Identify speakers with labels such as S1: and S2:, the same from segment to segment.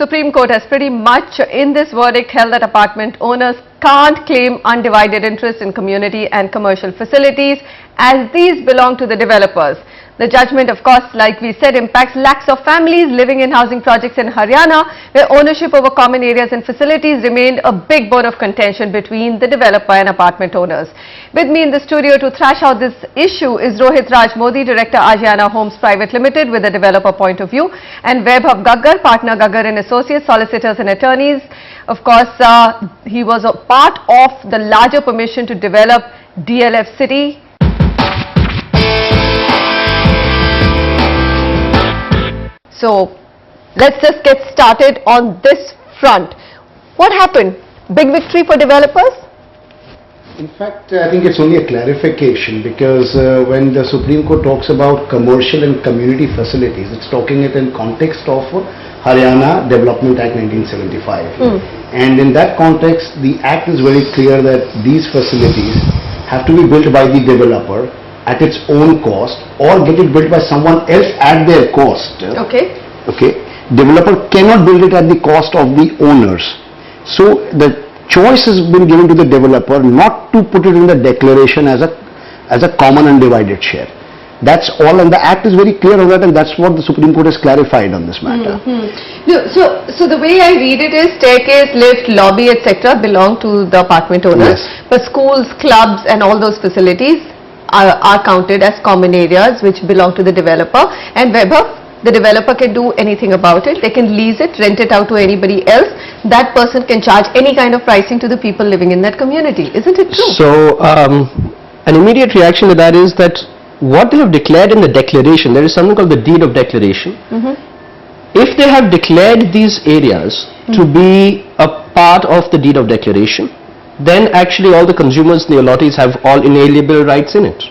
S1: Supreme Court has pretty much in this verdict held that apartment owners can't claim undivided interest in community and commercial facilities as these belong to the developers. The judgment, of course, like we said, impacts lakhs of families living in housing projects in Haryana, where ownership over common areas and facilities remained a big bone of contention between the developer and apartment owners. With me in the studio to thrash out this issue is Rohit Raj Modi, Director, Ajiana Homes Private Limited, with a developer point of view, and Vaibhav Gaggar, Partner Gaggar and Associates, Solicitors and Attorneys. Of course, he was a part of the larger permission to develop DLF City. So, let's just get started on this front. What happened? Big victory for developers?
S2: In fact, I think it's only a clarification, because when the Supreme Court talks about commercial and community facilities, it's talking it in context of Haryana Development Act 1975. And in that context, the Act is very clear that these facilities have to be built by the developer at its own cost, or get it built by someone else at their cost.
S1: Okay.
S2: Developer cannot build it at the cost of the owners. So the choice has been given to the developer not to put it in the declaration as a common undivided share. That's all, and the Act is very clear on that, and that's what the Supreme Court has clarified on this matter.
S1: No, so the way I read it is staircase, lift, lobby, etc. belong to the apartment owners, but schools, clubs and all those facilities are counted as common areas which belong to the developer. And Vaibhav, the developer can do anything about it. They can lease it, rent it out to anybody else. That person can charge any kind of pricing to the people living in that community. Isn't it true?
S3: So, an immediate reaction to that is that what they have declared in the declaration, there is something called the deed of declaration. If they have declared these areas to be a part of the deed of declaration, then actually all the consumers in the allottees have all inalienable rights in it.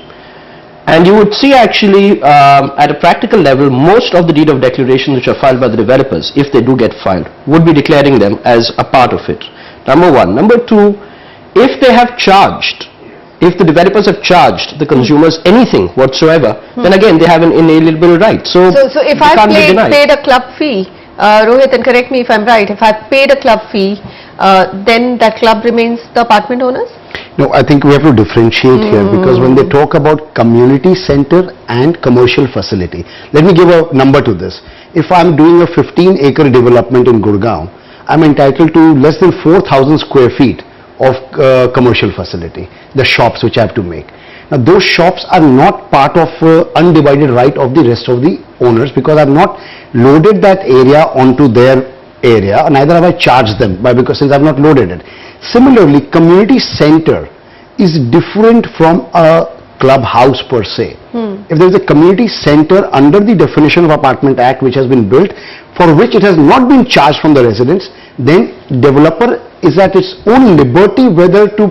S3: And you would see actually at a practical level, most of the deed of declaration which are filed by the developers, if they do get filed, would be declaring them as a part of it. Number one. Number two, if they have charged, if the developers have charged the consumers anything whatsoever, then again they have an inalienable right. So
S1: if I've paid a club fee, Rohit, and correct me if I'm right, if I've paid a club fee, then that club remains the apartment owners?
S2: No, I think we have to differentiate here, because when they talk about community center and commercial facility, let me give a number to this. If I'm doing a 15-acre development in Gurgaon, I'm entitled to less than 4,000 square feet of commercial facility, the shops which I have to make. Now those shops are not part of undivided right of the rest of the owners, because I've not loaded that area onto their area, neither have I charged them because since I've not loaded it. Similarly, community center is different from a clubhouse per se. If there is a community center under the definition of Apartment Act which has been built, for which it has not been charged from the residents, then developer is at its own liberty whether to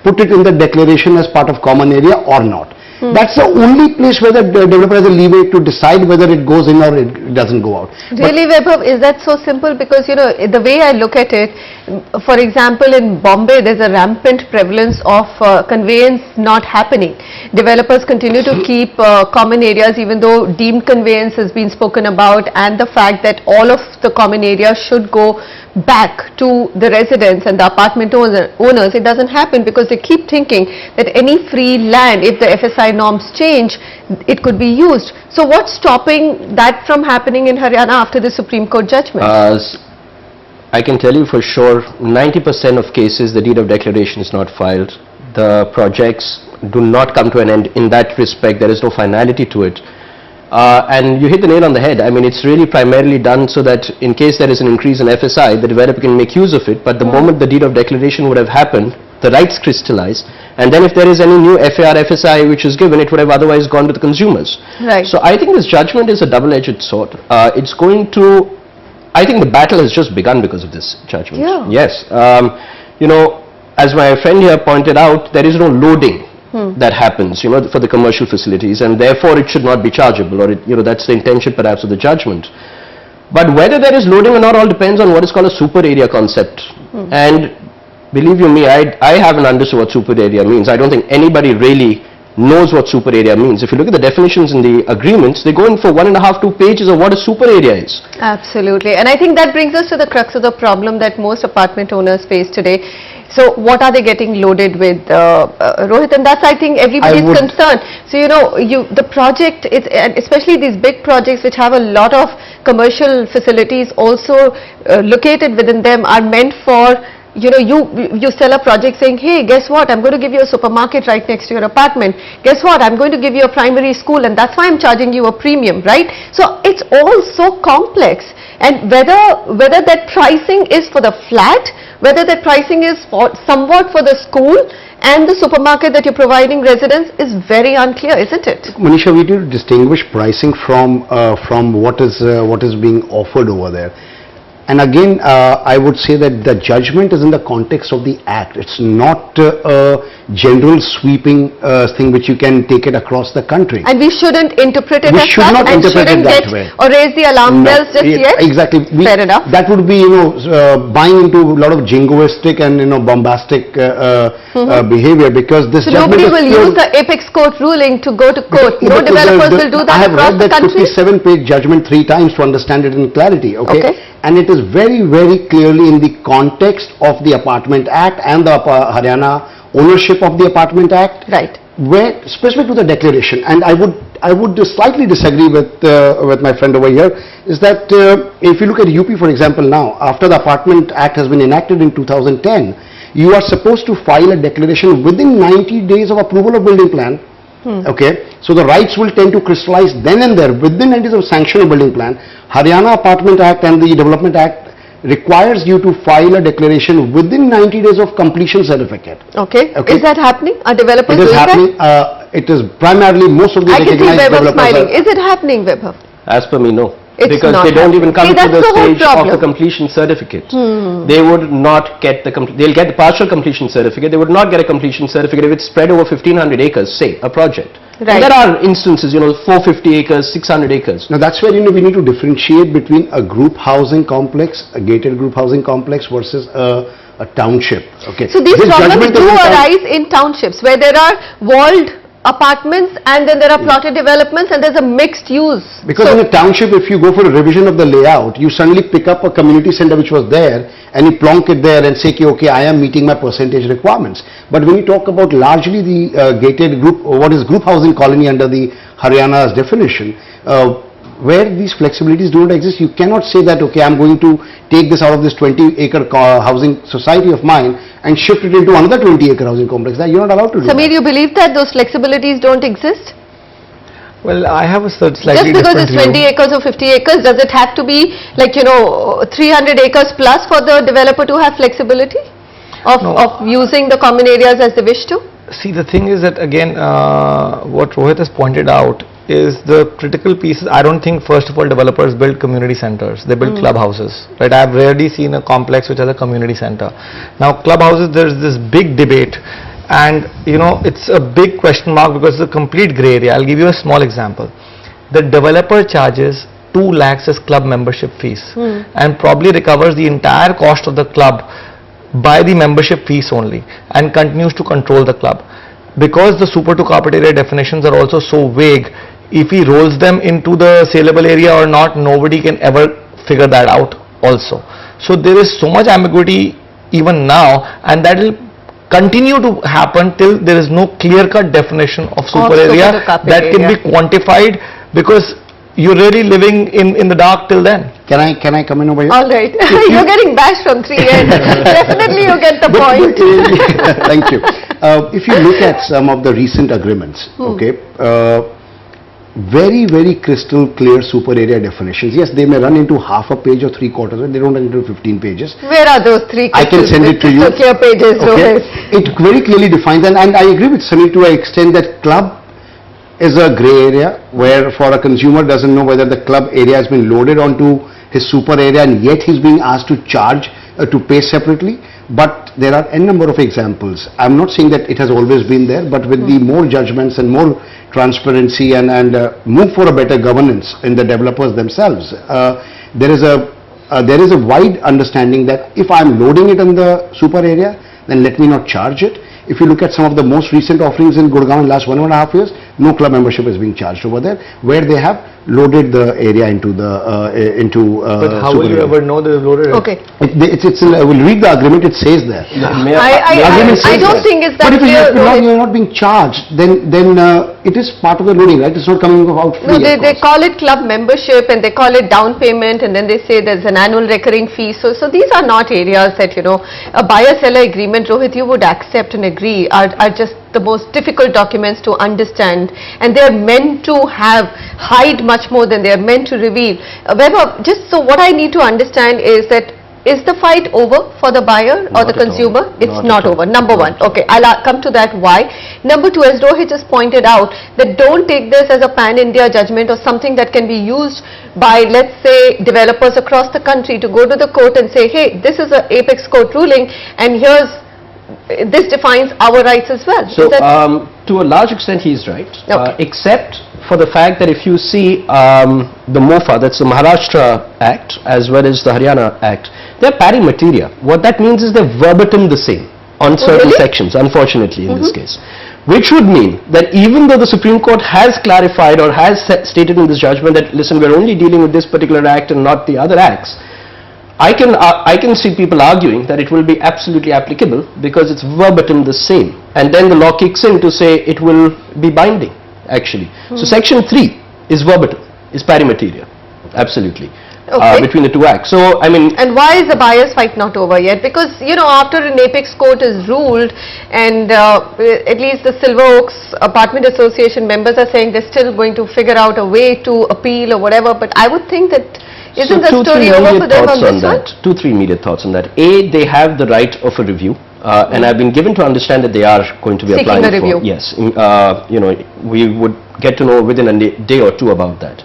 S2: put it in the declaration as part of common area or not. That's the only place where the developer has a leeway to decide whether it goes in or it doesn't go out.
S1: Really, Vaibhav, is that so simple? Because, you know, the way I look at it, for example, in Bombay, there's a rampant prevalence of conveyance not happening. Developers continue to keep common areas, even though deemed conveyance has been spoken about, and the fact that all of the common areas should go back to the residents and the apartment owners, it doesn't happen because they keep thinking that any free land, if the FSI norms change, it could be used. So what's stopping that from happening in Haryana after the Supreme Court judgment?
S3: I can tell you for sure, 90% of cases the deed of declaration is not filed. The projects do not come to an end. In that respect, there is no finality to it. And you hit the nail on the head. I mean, it's really primarily done so that in case there is an increase in FSI, the developer can make use of it, but the moment the deed of declaration would have happened, the rights crystallize, and then if there is any new FAR, FSI which is given, it would have otherwise gone to the consumers.
S1: Right.
S3: So I think this judgment is a double-edged sword. It's going to, I think the battle has just begun because of this judgment.
S1: Yeah.
S3: Yes. You know, as my friend here pointed out, there is no loading that happens, you know, for the commercial facilities, and therefore it should not be chargeable, or it, you know, that's the intention perhaps of the judgment. But whether there is loading or not all depends on what is called a super area concept. And believe you me, I haven't understood what super area means. I don't think anybody really knows what super area means. If you look at the definitions in the agreements, they go in for 1.5 to 2 pages of what a super area is.
S1: Absolutely. And I think that brings us to the crux of the problem that most apartment owners face today. So what are they getting loaded with, Rohit? And that's, I think, everybody's concern. So, the project, and especially these big projects which have a lot of commercial facilities also located within them, are meant for, you sell a project saying, hey, guess what, I'm going to give you a supermarket right next to your apartment. Guess what, I'm going to give you a primary school, and that's why I'm charging you a premium, right? So it's all so complex. And whether that pricing is for the flat, whether that pricing is somewhat for the school and the supermarket that you're providing residents, is very unclear, isn't it?
S2: Manisha, we need to distinguish pricing from what is being offered over there. And again, I would say that the judgment is in the context of the act. It's not a general sweeping thing which you can take it across the country.
S1: And we shouldn't interpret it
S2: We
S1: as
S2: should
S1: such,
S2: not
S1: and
S2: interpret it
S1: shouldn't
S2: that
S1: get
S2: way.
S1: or raise the alarm bells just yet.
S2: Exactly.
S1: Fair enough.
S2: That would be, buying into a lot of jingoistic and, bombastic behavior, because this
S1: So
S2: judgment
S1: nobody will
S2: is
S1: use the apex court ruling to go to court. No
S2: Because
S1: developers will do that across the
S2: I have read
S1: country.
S2: that 57-page judgment 3 times to understand it in clarity, okay?
S1: Okay.
S2: And it is very, very clearly in the context of the Apartment Act and the Haryana ownership of the Apartment Act.
S1: Right.
S2: Where, specific to the declaration, and I would slightly disagree with my friend over here, is that if you look at UP, for example, now, after the Apartment Act has been enacted in 2010, you are supposed to file a declaration within 90 days of approval of building plan. Okay, so the rights will tend to crystallize then and there within 90 days of sanction of building plan. Haryana Apartment Act and the Development Act requires you to file a declaration within 90 days of completion certificate.
S1: Okay.
S2: Okay.
S1: Is that happening? Are developers
S2: It is
S1: doing
S2: happening.
S1: that?
S2: It is primarily most of the
S1: I can see
S2: recognized
S1: Vaibhav
S2: developers
S1: smiling.
S2: are-
S1: Is it happening, Vaibhav?
S3: As per me, no.
S1: It's
S3: because
S1: not
S3: they don't even come
S1: happening. See,
S3: to the
S1: that's the whole
S3: stage of the
S1: problem.
S3: completion certificate. They would not get they'll get the partial completion certificate. They would not get a completion certificate if it's spread over 1,500 acres, say, a project.
S1: Right.
S3: And there are instances, 450 acres, 600 acres.
S2: Now that's where we need to differentiate between a group housing complex, a gated group housing complex versus a township. Okay.
S1: So these
S2: This
S1: problems
S2: judgment
S1: do
S2: is in town-
S1: arise in townships where there are walled apartments and then there are plotted developments and there's a mixed use.
S2: Because in a township, if you go for a revision of the layout, you suddenly pick up a community center which was there and you plonk it there and say, okay, I am meeting my percentage requirements. But when you talk about largely the gated group, what is group housing colony under the Haryana's definition, where these flexibilities do not exist, you cannot say that, okay, I'm going to take this out of this 20-acre housing society of mine and shift it into another 20-acre housing complex. That you're not allowed to do.
S1: Samir, you believe that those flexibilities don't exist?
S4: Well, I have a slightly
S1: Just because it's
S4: different
S1: 20
S4: view.
S1: acres or 50 acres, does it have to be like, 300 acres plus for the developer to have flexibility of using the common areas as they wish to?
S4: See, the thing is that again, what Rohit has pointed out is the critical pieces. I don't think, first of all, developers build community centers. They build clubhouses, right? I've rarely seen a complex which has a community center. Now, clubhouses, there's this big debate, and it's a big question mark because it's a complete gray area. I'll give you a small example. The developer charges 2 lakhs as club membership fees and probably recovers the entire cost of the club by the membership fees only and continues to control the club. Because the super to carpet area definitions are also so vague, if he rolls them into the saleable area or not, nobody can ever figure that out also. So there is so much ambiguity even now, and that will continue to happen till there is no clear-cut definition of super area
S1: super to carpet
S4: that can
S1: area.
S4: be quantified, because you're really living in the dark till then.
S2: Can I come in over here?
S1: All right. You're getting bashed from 3 ends. Definitely you get the point.
S2: Thank you. If you look at some of the recent agreements, okay, very, very crystal clear super area definitions. Yes, they may run into half a page or 3/4, but they don't run into 15 pages.
S1: Where are those 3
S2: I can send it to you.
S1: clear pages,
S2: Okay.
S1: Rohit?
S2: It very clearly defines, and I agree with Sunny to an extent that club is a grey area where for a consumer doesn't know whether the club area has been loaded onto his super area and yet he's being asked to charge, to pay separately. But there are n number of examples. I'm not saying that it has always been there, but with the more judgments and more transparency and move for a better governance in the developers themselves, there is a wide understanding that if I'm loading it in the super area, then let me not charge it. If you look at some of the most recent offerings in Gurgaon in last 1.5 years, no club membership is being charged over there, where they have loaded the area into
S4: But how will you ever know they've loaded it?
S1: Okay.
S2: We'll read the agreement, it says there.
S1: I don't think it's that
S2: But if
S1: clear.
S2: you're not being charged, then it is part of the loading, right? It's not coming out free.
S1: No,
S2: of
S1: they
S2: course.
S1: call it club membership and they call it down payment, and then they say there's an annual recurring fee. So these are not areas that, a buyer-seller agreement, Rohit, you would accept and agree are just the most difficult documents to understand, and they're meant to hide much more than they're meant to reveal. Vaibhav, just so what I need to understand is that, is the fight over for the buyer or
S3: Not
S1: the
S3: at all.
S1: consumer? It's
S3: Not
S1: not
S3: at
S1: over.
S3: all.
S1: Number one. Okay, I'll come to that why. Number two, as Rohit just pointed out, that don't take this as a pan-India judgment or something that can be used by, let's say, developers across the country to go to the court and say, hey, this is an apex court ruling and this defines our rights as well.
S3: So,
S1: Is that-
S3: to a large extent, he's right.
S1: Okay.
S3: Except for the fact that if you see the MOFA, that's the Maharashtra Act, as well as the Haryana Act, they're pari materia. What that means is they're verbatim the same on certain
S1: really?
S3: sections, unfortunately, in this case. Which would mean that even though the Supreme Court has clarified or has stated in this judgment that, listen, we're only dealing with this particular act and not the other acts, I can see people arguing that it will be absolutely applicable because it's verbatim the same, and then the law kicks in to say it will be binding, actually. So section 3 is verbatim, is pari materia, absolutely,
S1: Okay.
S3: between the two acts. So, I mean,
S1: And why is the buyer's fight not over yet? Because, after an apex court is ruled, and at least the Silver Oaks Apartment Association members are saying they're still going to figure out a way to appeal or whatever, but I would think that, isn't the story over for them on this one?
S3: 2-3 immediate thoughts on that. A, they have the right of a review, and I've been given to understand that they are going to be
S1: Seeking
S3: applying
S1: a review.
S3: for. Yes, we would get to know within a day or two about that.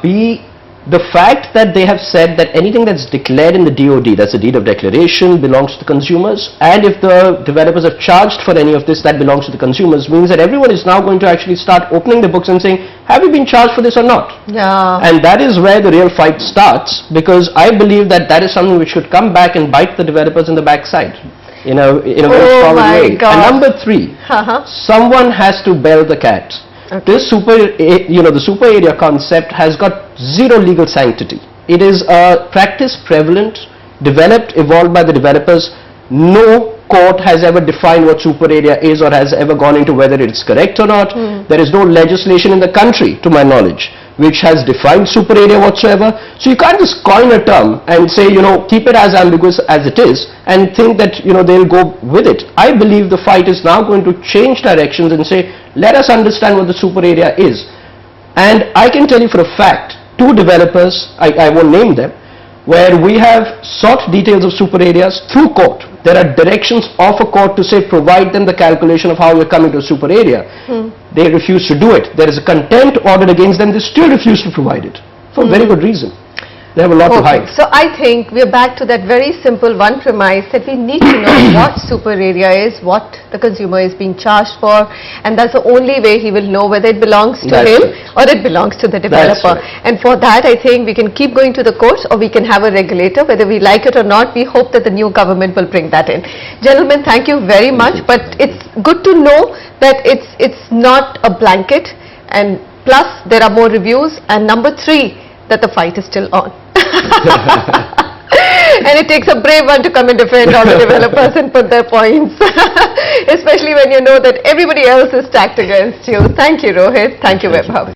S3: B, the fact that they have said that anything that's declared in the DOD, that's the deed of declaration, belongs to the consumers, and if the developers have charged for any of this, that belongs to the consumers, means that everyone is now going to actually start opening the books and saying, have you been charged for this or not?
S1: Yeah.
S3: And that is where the real fight starts, because I believe that is something which should come back and bite the developers in the backside in a very
S1: Oh
S3: strong
S1: my
S3: way.
S1: God.
S3: And number 3, someone has to bell the cat.
S1: Okay.
S3: This the super area concept has got zero legal sanctity. It is a practice prevalent, developed, evolved by the developers. No court has ever defined what super area is or has ever gone into whether it's correct or not. There is no legislation in the country, to my knowledge, which has defined super area whatsoever. So you can't just coin a term and say, keep it as ambiguous as it is and think that, they'll go with it. I believe the fight is now going to change directions and say, let us understand what the super area is. And I can tell you for a fact, 2 developers, I won't name them, where we have sought details of super areas through court. There are directions of a court to say provide them the calculation of how you're coming to a super area. They refuse to do it. There is a contempt ordered against them. They still refuse to provide it for a very good reason. They have a lot to
S1: Okay,
S3: hide.
S1: so I think we're back to that very simple one premise that we need to know what super area is, what the consumer is being charged for, and that's the only way he will know whether it belongs to
S3: That's
S1: him
S3: right.
S1: or it belongs to the developer.
S3: right.
S1: And for that, I think we can keep going to the courts, or we can have a regulator, whether we like it or not. We hope that the new government will bring that in. Gentlemen, thank you very much, but it's good to know that it's not a blanket, and plus there are more reviews, and number 3, that the fight is still on. And it takes a brave one to come and defend all the developers and put their points, especially when you know that everybody else is stacked against you. Thank you, Rohit. Thank you, Vaibhav.